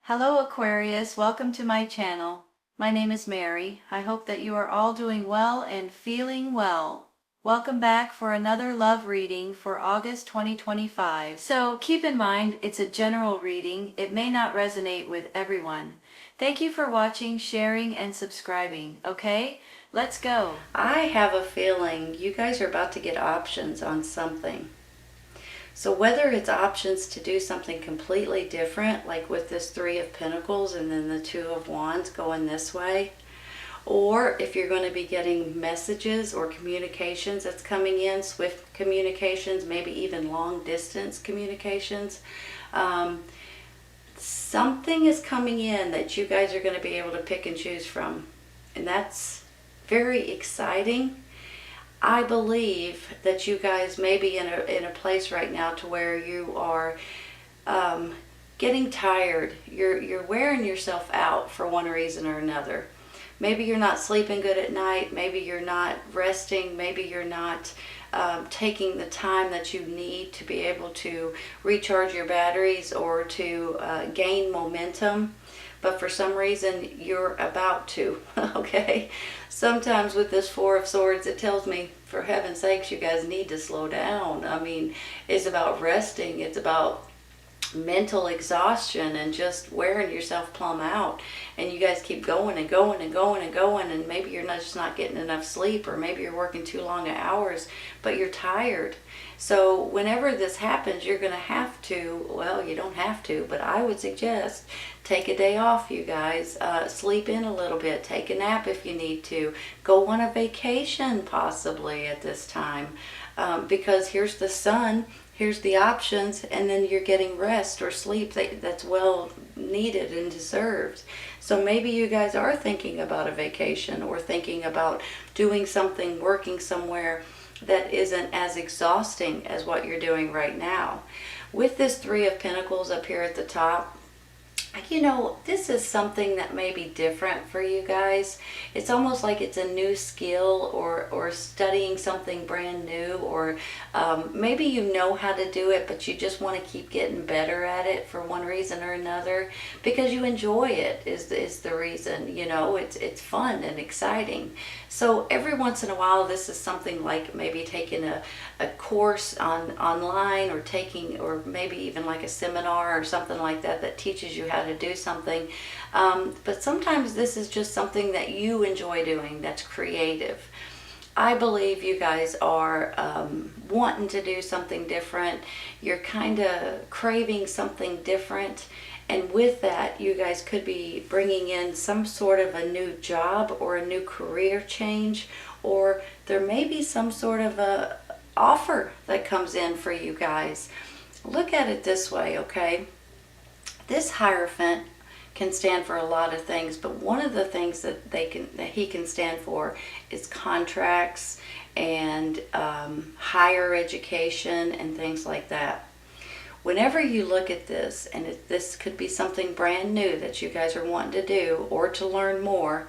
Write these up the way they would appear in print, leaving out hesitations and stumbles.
Hello Aquarius, welcome to my channel. My name is Mary. I hope that you are all doing well and feeling well. Welcome back for another love reading for August 2025. So keep in mind, it's a general reading. It may not resonate with everyone. Thank you for watching, sharing, and subscribing. Okay, let's go. I have a feeling you guys are about to get options on something. So whether it's options to do something completely different, like with this Three of Pentacles and then the Two of Wands going this way, or if you're going to be getting messages or communications that's coming in, swift communications, maybe even long distance communications, something is coming in that you guys are going to be able to pick and choose from. And that's very exciting. I believe that you guys may be in a place right now to where you are getting tired. You're wearing yourself out for one reason or another. Maybe you're not sleeping good at night. Maybe you're not resting. Maybe you're not taking the time that you need to be able to recharge your batteries or to gain momentum. But for some reason you're about to, okay? Sometimes with this Four of Swords, it tells me, for heaven's sakes, you guys need to slow down. I mean, it's about resting. It's about mental exhaustion and just wearing yourself plumb out. And you guys keep going and going and going and going, and maybe you're just not getting enough sleep, or maybe you're working too long hours, but you're tired. So whenever this happens, you're going to have to, well, you don't have to, but I would suggest take a day off, you guys. Sleep in a little bit. Take a nap if you need to. Go on a vacation possibly at this time, because here's the sun, here's the options, and then you're getting rest or sleep that's well needed and deserved. So maybe you guys are thinking about a vacation or thinking about doing something, working somewhere that isn't as exhausting as what you're doing right now. With this Three of Pentacles up here at the top, you know, this is something that may be different for you guys. It's almost like it's a new skill, or studying something brand new, or maybe you know how to do it, but you just want to keep getting better at it for one reason or another, because you enjoy it is the reason. You know, it's fun and exciting. So every once in a while, this is something like maybe taking a course online, or maybe even like a seminar or something like that teaches you how to do something. But sometimes this is just something that you enjoy doing that's creative. I believe you guys are wanting to do something different. You're kind of craving something different. And with that, you guys could be bringing in some sort of a new job or a new career change, or there may be some sort of a offer that comes in for you guys. Look at it this way, okay? This Hierophant can stand for a lot of things, but one of the things that he can stand for is contracts and higher education and things like that. Whenever you look at this, and this could be something brand new that you guys are wanting to do or to learn more,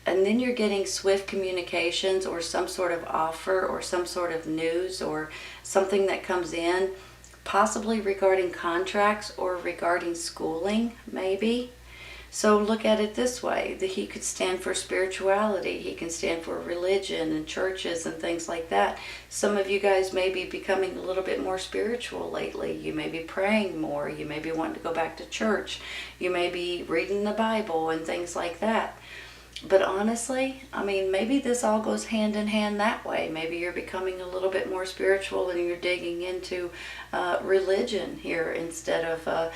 and then you're getting swift communications or some sort of offer or some sort of news or something that comes in, possibly regarding contracts or regarding schooling, maybe. So look at it this way, that he could stand for spirituality. He can stand for religion and churches and things like that. Some of you guys may be becoming a little bit more spiritual lately. You may be praying more. You may be wanting to go back to church. You may be reading the Bible and things like that. But honestly, I mean, maybe this all goes hand in hand that way. Maybe you're becoming a little bit more spiritual and you're digging into religion here instead of, a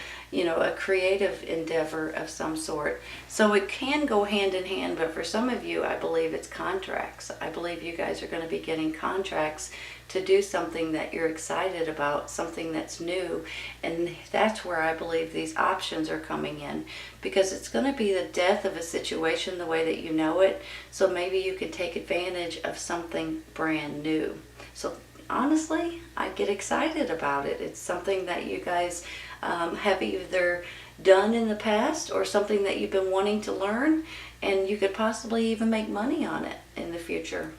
creative endeavor of some sort. So it can go hand in hand, but for some of you, I believe it's contracts. I believe you guys are going to be getting contracts to do something that you're excited about, something that's new. And that's where I believe these options are coming in, because it's going to be the death of a situation the way that you know it. So maybe you can take advantage of something brand new. So honestly, I get excited about it. It's something that you guys have either done in the past or something that you've been wanting to learn, and you could possibly even make money on it in the future.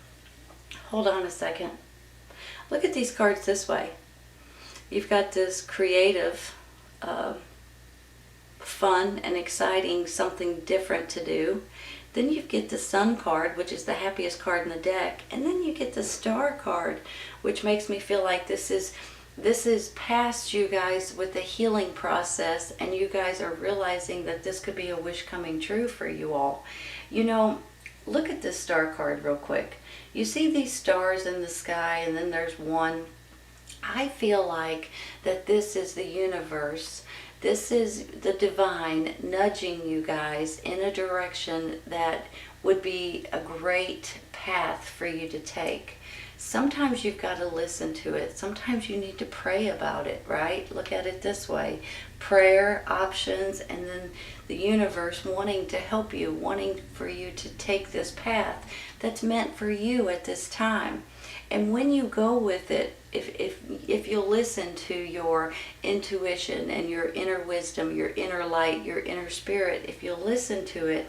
Hold on a second. Look at these cards this way. You've got this creative fun and exciting, something different to do. Then you get the Sun card, which is the happiest card in the deck. And then you get the Star card, which makes me feel like this is past you guys with the healing process, and you guys are realizing that this could be a wish coming true for you all. You know, look at this Star card real quick. You see these stars in the sky, and then there's one. I feel like that this is the universe. This is the divine nudging you guys in a direction that would be a great path for you to take. Sometimes you've got to listen to it. Sometimes you need to pray about it, right? Look at it this way. Prayer, options, and then the universe wanting to help you, wanting for you to take this path that's meant for you at this time. And when you go with it, if you'll listen to your intuition and your inner wisdom, your inner light, your inner spirit, if you'll listen to it,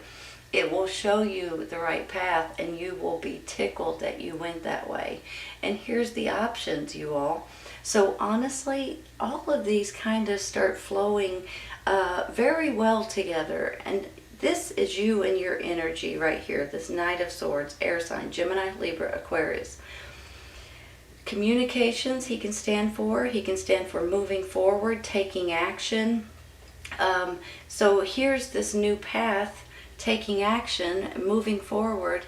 it will show you the right path, and you will be tickled that you went that way. And here's the options, you all. So honestly, all of these kind of start flowing very well together. And this is you and your energy right here. This Knight of Swords, air sign, Gemini, Libra, Aquarius. Communications, he can stand for. He can stand for moving forward, taking action. So here's this new path, taking action, moving forward,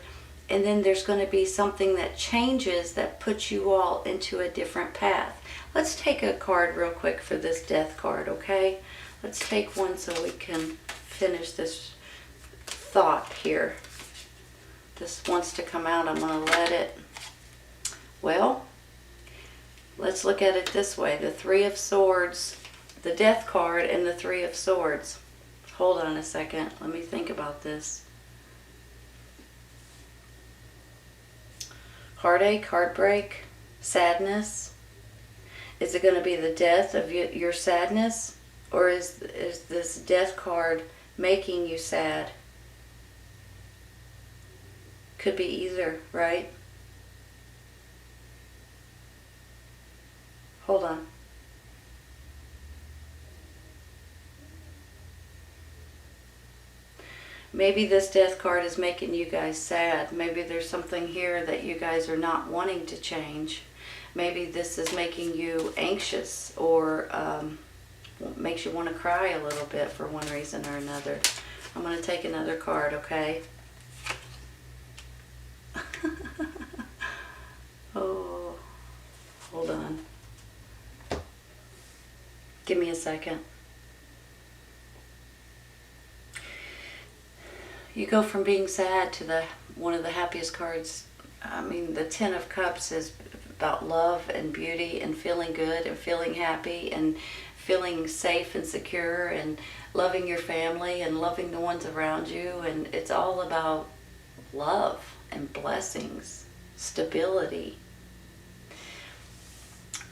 and then there's going to be something that changes that puts you all into a different path. Let's take a card real quick for this Death card, okay? Let's take one so we can finish this thought here. This wants to come out. I'm going to let it. Well, let's look at it this way. The Three of Swords, the Death card, and the Three of Swords. Hold on a second. Let me think about this. Heartache, heartbreak, sadness. Is it going to be the death of your sadness? Or is this Death card making you sad? Could be either, right? Hold on. Maybe this Death card is making you guys sad. Maybe there's something here that you guys are not wanting to change. Maybe this is making you anxious, or makes you want to cry a little bit for one reason or another. I'm going to take another card, okay? Oh, hold on. Give me a second. You go from being sad to one of the happiest cards. I mean, the Ten of Cups is about love and beauty and feeling good and feeling happy and feeling safe and secure and loving your family and loving the ones around you. And it's all about love and blessings, stability.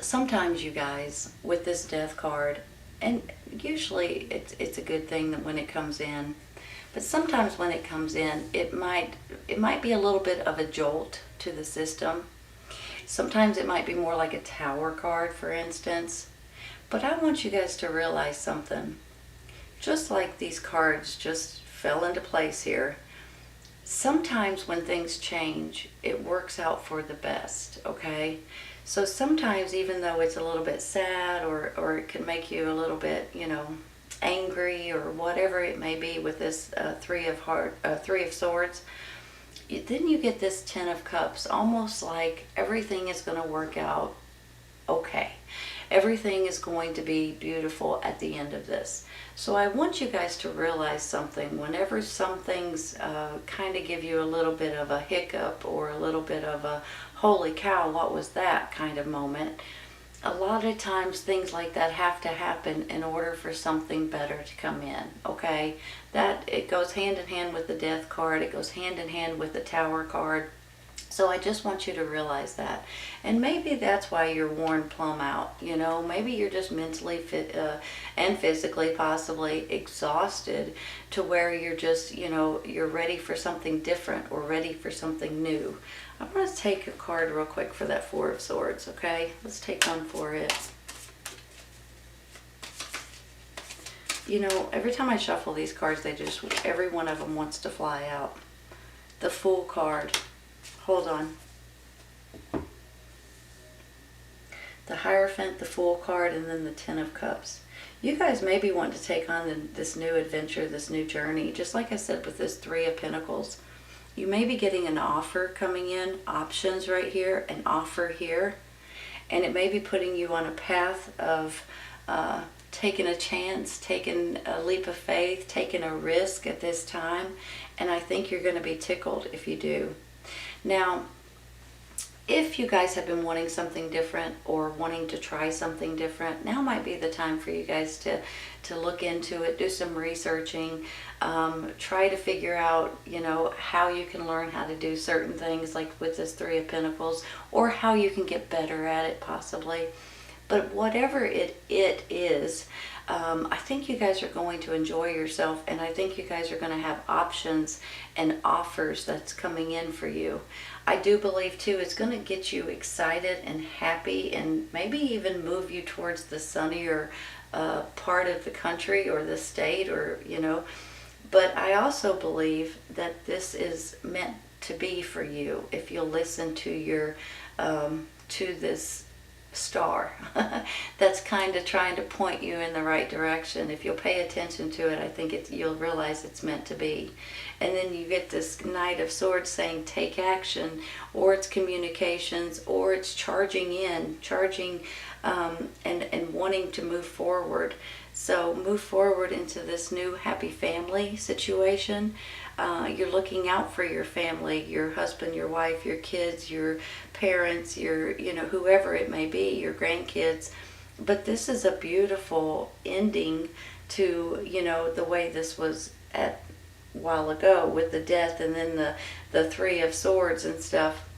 Sometimes, you guys, with this Death card, and usually it's a good thing that when it comes in, but sometimes when it comes in, it might be a little bit of a jolt to the system. Sometimes it might be more like a Tower card, for instance. But I want you guys to realize something. Just like these cards just fell into place here, sometimes when things change, it works out for the best, okay? So sometimes, even though it's a little bit sad, or it can make you a little bit, angry, or whatever it may be with this Three of Swords, then you get this Ten of Cups, almost like everything is going to work out okay. Everything is going to be beautiful at the end of this. So I want you guys to realize something. Whenever some things kind of give you a little bit of a hiccup, or a little bit of a holy cow, what was that kind of moment, a lot of times things like that have to happen in order for something better to come in, okay? That it goes hand in hand with the Death card. It goes hand in hand with the Tower card. So I just want you to realize that. And maybe that's why you're worn plumb out, Maybe you're just mentally and physically possibly exhausted, to where you're just, you're ready for something different, or ready for something new. I'm going to take a card real quick for that Four of Swords, okay? Let's take one for it. You know, every time I shuffle these cards, every one of them wants to fly out. The Fool card. Hold on. The Hierophant, the Fool card, and then the Ten of Cups. You guys maybe want to take on this new adventure, this new journey. Just like I said with this Three of Pentacles. You may be getting an offer coming in, options right here, an offer here. And it may be putting you on a path of taking a chance, taking a leap of faith, taking a risk at this time. And I think you're going to be tickled if you do. Now, if you guys have been wanting something different or wanting to try something different, now might be the time for you guys to look into it, do some researching, try to figure out, you know, how you can learn how to do certain things like with this Three of Pentacles, or how you can get better at it possibly. But whatever it is, I think you guys are going to enjoy yourself, and I think you guys are going to have options and offers that's coming in for you. I do believe too it's going to get you excited and happy, and maybe even move you towards the sunnier part of the country or the state, or you know. But I also believe that this is meant to be for you if you'll listen to your to this star that's kind of trying to point you in the right direction. If you'll pay attention to it, I think you'll realize it's meant to be. And then you get this Knight of Swords saying take action, or it's communications, or it's charging and wanting to move forward. So move forward into this new happy family situation. You're looking out for your family, your husband, your wife, your kids, your parents, you know, whoever it may be, your grandkids. But this is a beautiful ending to, you know, the way this was at a while ago with the Death and then the Three of Swords and stuff.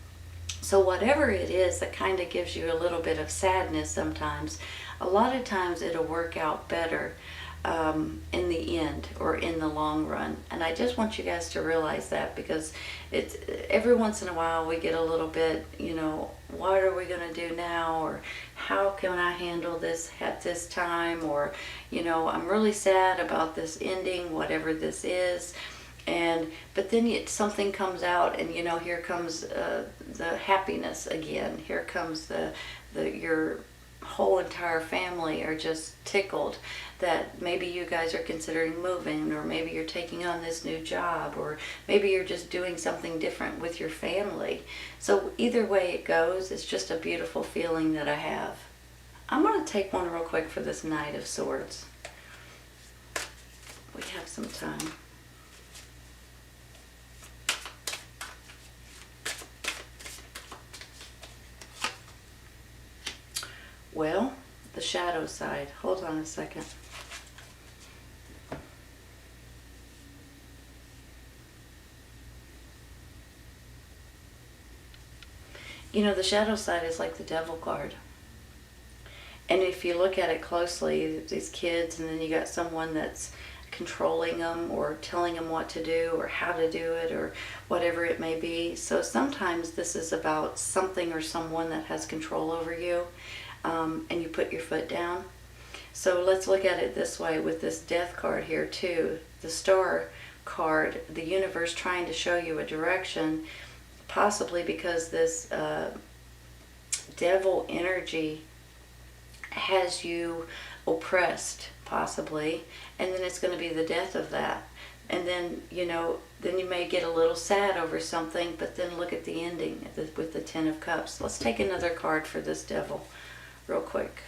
So whatever it is that kind of gives you a little bit of sadness sometimes, a lot of times it'll work out better in the end or in the long run. And I just want you guys to realize that, because it's every once in a while we get a little bit, you know, what are we going to do now, or how can I handle this at this time, or you know, I'm really sad about this ending, whatever this is. But then something comes out, and you know, here comes the happiness again. Here comes your whole entire family are just tickled that maybe you guys are considering moving, or maybe you're taking on this new job, or maybe you're just doing something different with your family. So either way it goes, it's just a beautiful feeling that I have. I'm going to take one real quick for this Knight of Swords. We have some time. Well, the shadow side. Hold on a second. You know, the shadow side is like the Devil card. And if you look at it closely, these kids, and then you got someone that's controlling them or telling them what to do or how to do it or whatever it may be. So sometimes this is about something or someone that has control over you, and you put your foot down. So let's look at it this way with this Death card here too. The Star card, the universe trying to show you a direction, possibly because this devil energy has you oppressed, possibly, and then it's going to be the death of that. And then, you know, then you may get a little sad over something, but then look at the ending with the Ten of Cups. Let's take another card for this devil real quick.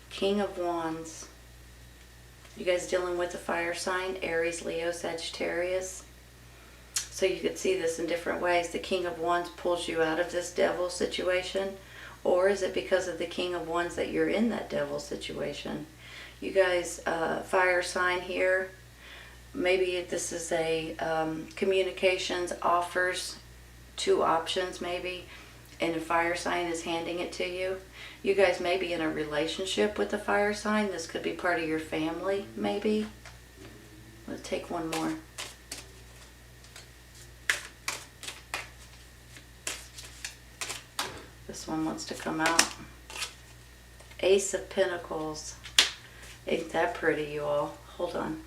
King of Wands. You guys dealing with the fire sign, Aries, Leo, Sagittarius. So you could see this in different ways. The King of Wands pulls you out of this devil situation. Or is it because of the King of Wands that you're in that devil situation? You guys, fire sign here. Maybe this is a communications, offers, two options maybe. And a fire sign is handing it to you. You guys may be in a relationship with the fire sign. This could be part of your family, maybe. Let's take one more. This one wants to come out. Ace of Pentacles. Ain't that pretty, you all? Hold on.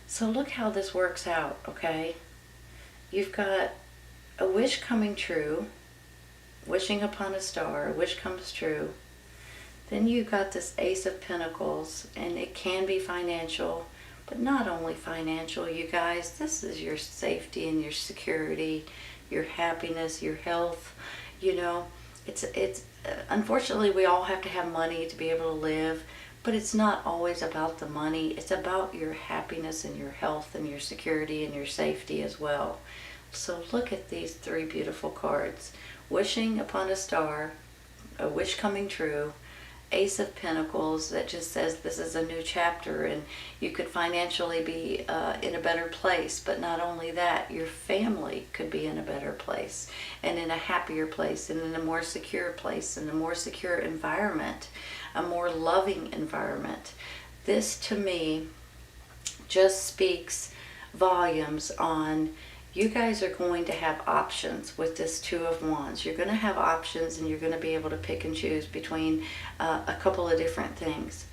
So look how this works out, okay? You've got a wish coming true, wishing upon a star, a wish comes true. Then you've got this Ace of Pentacles, and it can be financial, but not only financial, you guys. This is your safety and your security, your happiness, your health. You know, it's unfortunately, we all have to have money to be able to live, but it's not always about the money. It's about your happiness and your health and your security and your safety as well. So look at these three beautiful cards. Wishing upon a star, a wish coming true, Ace of Pentacles that just says this is a new chapter and you could financially be in a better place. But not only that, your family could be in a better place and in a happier place and in a more secure place, in a more secure environment, a more loving environment. This to me just speaks volumes on you guys are going to have options with this Two of Wands. You're going to have options and you're going to be able to pick and choose between a couple of different things.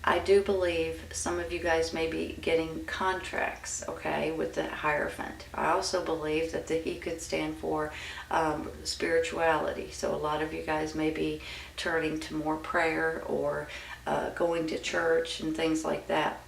I do believe some of you guys may be getting contracts, okay, with the Hierophant. I also believe that he could stand for spirituality. So a lot of you guys may be turning to more prayer or going to church and things like that.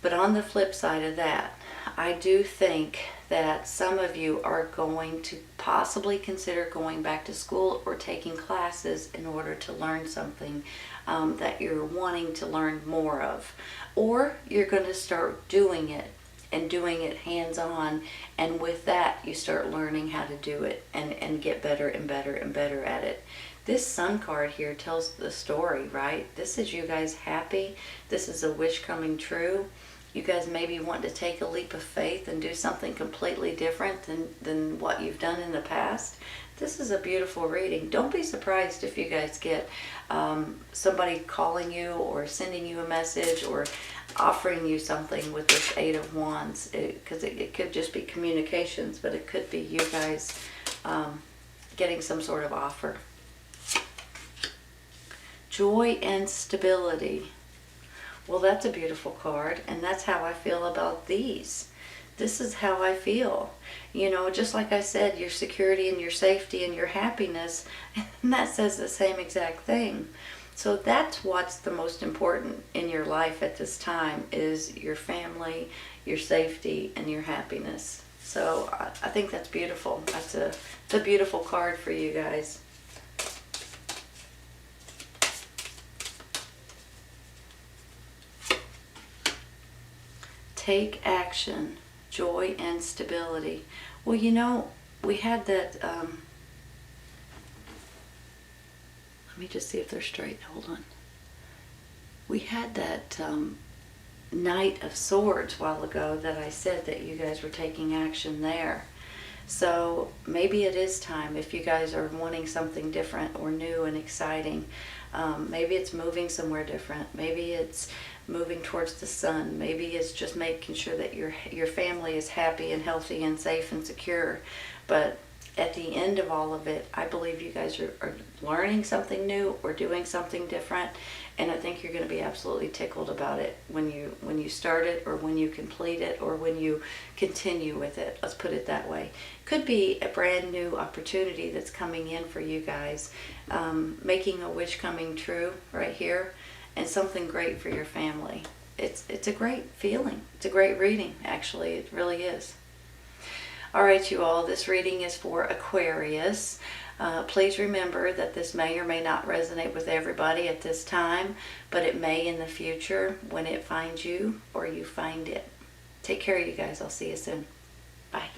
But on the flip side of that, I do think that some of you are going to possibly consider going back to school or taking classes in order to learn something that you're wanting to learn more of. Or you're going to start doing it and doing it hands-on, and with that you start learning how to do it and get better and better and better at it. This Sun card here tells the story, right? This is you guys happy. This is a wish coming true. You guys maybe want to take a leap of faith and do something completely different than what you've done in the past. This is a beautiful reading. Don't be surprised if you guys get somebody calling you or sending you a message or offering you something with this Eight of Wands. Because it could just be communications, but it could be you guys getting some sort of offer. Joy and stability. Well, that's a beautiful card, and that's how I feel about these. This is how I feel. You know, just like I said, your security and your safety and your happiness, and that says the same exact thing. So that's what's the most important in your life at this time, is your family, your safety, and your happiness. So I think that's beautiful. That's a beautiful card for you guys. Take action, joy and stability. Well, you know, we had that, let me just see if they're straight, hold on. We had that Knight of Swords a while ago that I said that you guys were taking action there. So maybe it is time, if you guys are wanting something different or new and exciting. Maybe it's moving somewhere different. Maybe it's moving towards the sun. Maybe it's just making sure that your family is happy and healthy and safe and secure. But at the end of all of it, I believe you guys are learning something new or doing something different, and I think you're going to be absolutely tickled about it when you start it, or when you complete it, or when you continue with it. Let's put it that way. Could be a brand new opportunity that's coming in for you guys, making a wish coming true right here, and something great for your family. It's a great feeling. It's a great reading, actually. It really is. All right, you all, this reading is for Aquarius. Please remember that this may or may not resonate with everybody at this time, but it may in the future when it finds you or you find it. Take care, you guys. I'll see you soon. Bye.